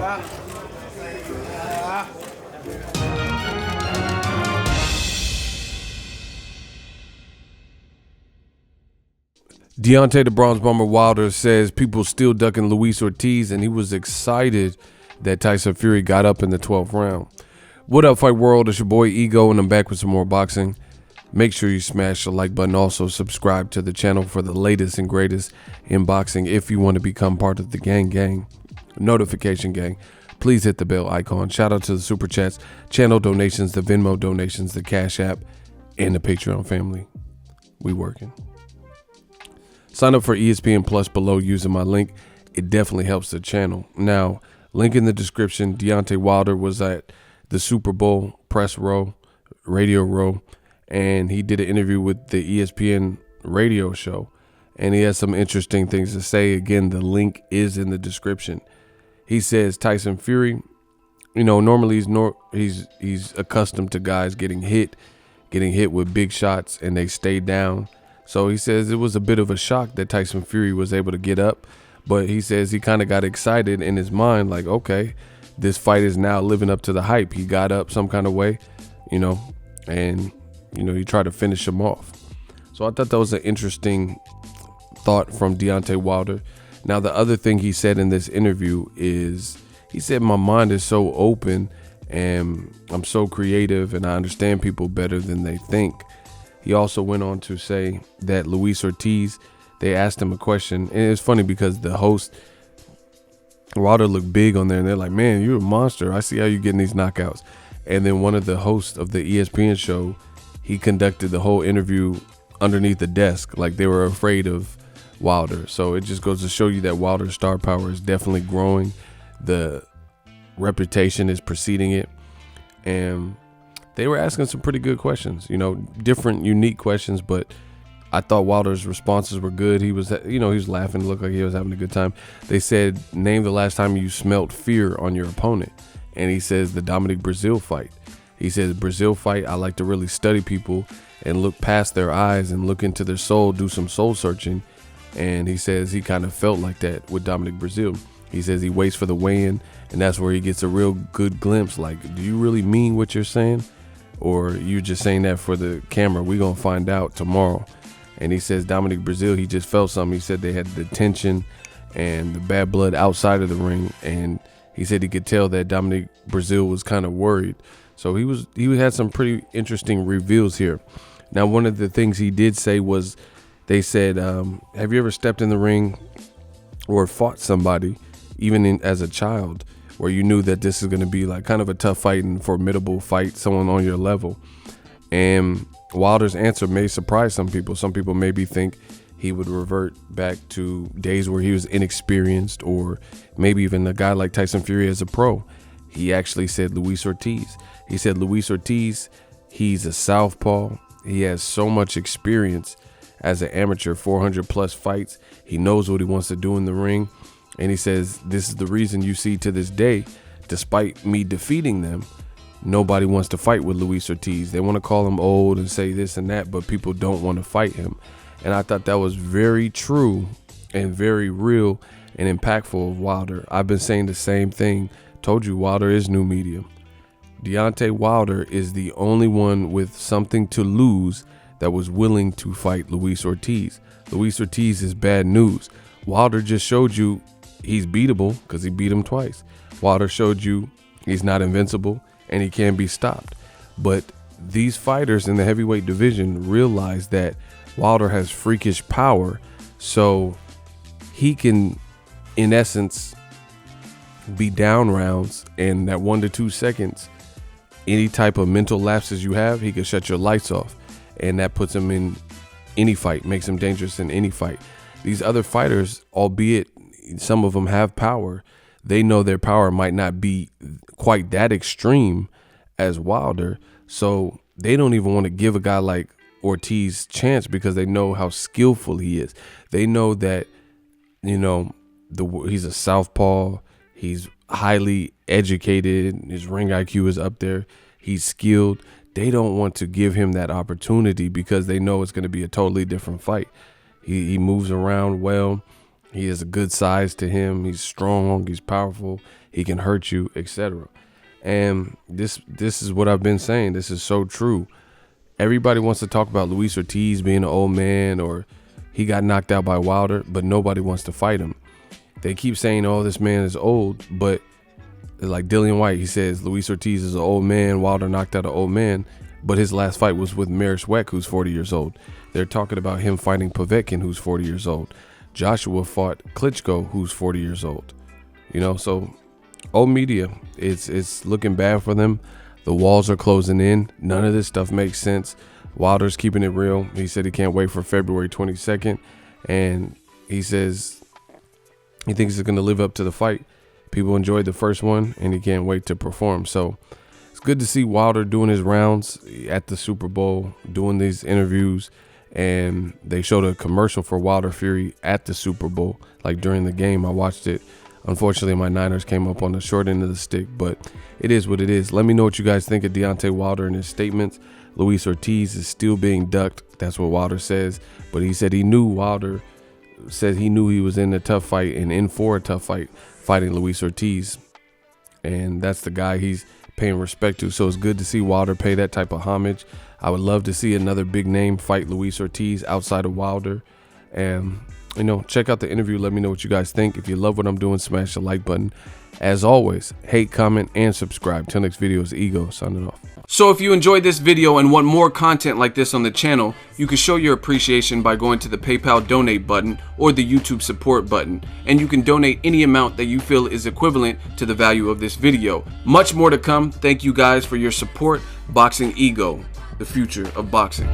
Deontay the Bronze Bomber Wilder says people still ducking Luis Ortiz, and he was excited that Tyson Fury got up in the 12th round. What up, Fight World? It's your boy Ego, and I'm back with some more boxing. Make sure you smash the like button. Also, subscribe to the channel for the latest and greatest in boxing. If you want to become part of the gang, notification gang, please hit the bell icon. Shout out to the Super Chats, channel donations, the Venmo donations, the Cash App, and the Patreon family. We working. Sign up for ESPN Plus below using my link. It definitely helps the channel. Now, link in the description. Deontay Wilder was at the Super Bowl press row, radio row, and he did an interview with the ESPN radio show, and he has some interesting things to say. Again, the link is in the description. He says Tyson Fury, you know, normally he's accustomed to guys getting hit with big shots and they stay down. So he says it was a bit of a shock that Tyson Fury was able to get up, but he says he kind of got excited in his mind, like, okay, this fight is now living up to the hype. He got up some kind of way, you know, and, you know, he tried to finish him off. So I thought that was an interesting thought from Deontay Wilder. Now, the other thing he said in this interview is, he said, my mind is so open and I'm so creative and I understand people better than they think. He also went on to say that Luis Ortiz, they asked him a question, and it's funny because the host, Wilder, looked big on there, and they're like, man, you're a monster. I see how you're getting these knockouts. And then one of the hosts of the ESPN show, he conducted the whole interview underneath the desk, like they were afraid of Wilder. So it just goes to show you that Wilder's star power is definitely growing. The reputation is preceding it. And they were asking some pretty good questions, you know, different, unique questions, but I thought Wilder's responses were good. He was, you know, he was laughing, looked like he was having a good time. They said, name the last time you smelt fear on your opponent. And he says the Dominic Brazil fight. He says, Brazil fight, I like to really study people and look past their eyes and look into their soul, do some soul searching. And he says he kind of felt like that with Dominic Brazil. He says he waits for the weigh-in, and that's where he gets a real good glimpse. Like, do you really mean what you're saying? Or you just saying that for the camera? We're going to find out tomorrow. And he says Dominic Brazil, he just felt something. He said they had the tension and the bad blood outside of the ring. And he said he could tell that Dominic Brazil was kind of worried. So he had some pretty interesting reveals here. Now, one of the things he did say was, they said, have you ever stepped in the ring or fought somebody, even as a child, where you knew that this is going to be like kind of a tough fight and formidable fight, someone on your level? And Wilder's answer may surprise some people. Some people maybe think he would revert back to days where he was inexperienced, or maybe even a guy like Tyson Fury as a pro. He actually said Luis Ortiz. He said Luis Ortiz, he's a southpaw. He has so much experience as an amateur, 400 plus fights. He knows what he wants to do in the ring. And he says, this is the reason you see to this day, despite me defeating them, nobody wants to fight with Luis Ortiz. They want to call him old and say this and that, but people don't want to fight him. And I thought that was very true and very real and impactful of Wilder. I've been saying the same thing. Told you Wilder is new media. Deontay Wilder is the only one with something to lose that was willing to fight Luis Ortiz. Luis Ortiz is bad news. Wilder just showed you he's beatable because he beat him twice. Wilder showed you he's not invincible and he can be stopped. But these fighters in the heavyweight division realize that Wilder has freakish power, so he can, in essence, be down rounds, and that 1 to 2 seconds, any type of mental lapses you have, he can shut your lights off, and that puts him in any fight, makes him dangerous in any fight. These other fighters, albeit some of them have power, they know their power might not be quite that extreme as Wilder, so they don't even want to give a guy like Ortiz chance because they know how skillful he is. They know that, you know, he's a southpaw, he's highly educated, his ring IQ is up there, he's skilled. They don't want to give him that opportunity because they know it's going to be a totally different fight. He moves around well. He has a good size to him. He's strong. He's powerful. He can hurt you, etc. And this is what I've been saying. This is so true. Everybody wants to talk about Luis Ortiz being an old man or he got knocked out by Wilder, but nobody wants to fight him. They keep saying, oh, this man is old, but like Dillian White, he says Luis Ortiz is an old man. Wilder knocked out an old man, but his last fight was with Weck, who's 40 years old. They're talking about him fighting Povetkin, who's 40 years old. Joshua fought Klitschko, who's 40 years old. You know, so old media, it's looking bad for them. The walls are closing in. None of this stuff makes sense. Wilder's keeping it real. He said he can't wait for February 22nd, and he says he thinks he's going to live up to the fight. People enjoyed the first one, and he can't wait to perform. So it's good to see Wilder doing his rounds at the Super Bowl, doing these interviews, and they showed a commercial for Wilder Fury at the Super Bowl, like during the game. I watched it. Unfortunately, my Niners came up on the short end of the stick, but it is what it is. Let me know what you guys think of Deontay Wilder and his statements. Luis Ortiz is still being ducked. That's what Wilder says, but he said Wilder said he knew he was in a tough fight and in for a tough fight fighting Luis Ortiz, and that's the guy he's paying respect to. So it's good to see Wilder pay that type of homage. I would love to see another big name fight Luis Ortiz outside of Wilder. And you know, check out the interview. Let me know what you guys think. If you love what I'm doing, smash the like button. As always, hate, comment, and subscribe. Till next video, is Ego signing off. So if you enjoyed this video and want more content like this on the channel, you can show your appreciation by going to the PayPal donate button or the YouTube support button, and you can donate any amount that you feel is equivalent to the value of this video. Much more to come. Thank you guys for your support. Boxing Ego, the future of boxing.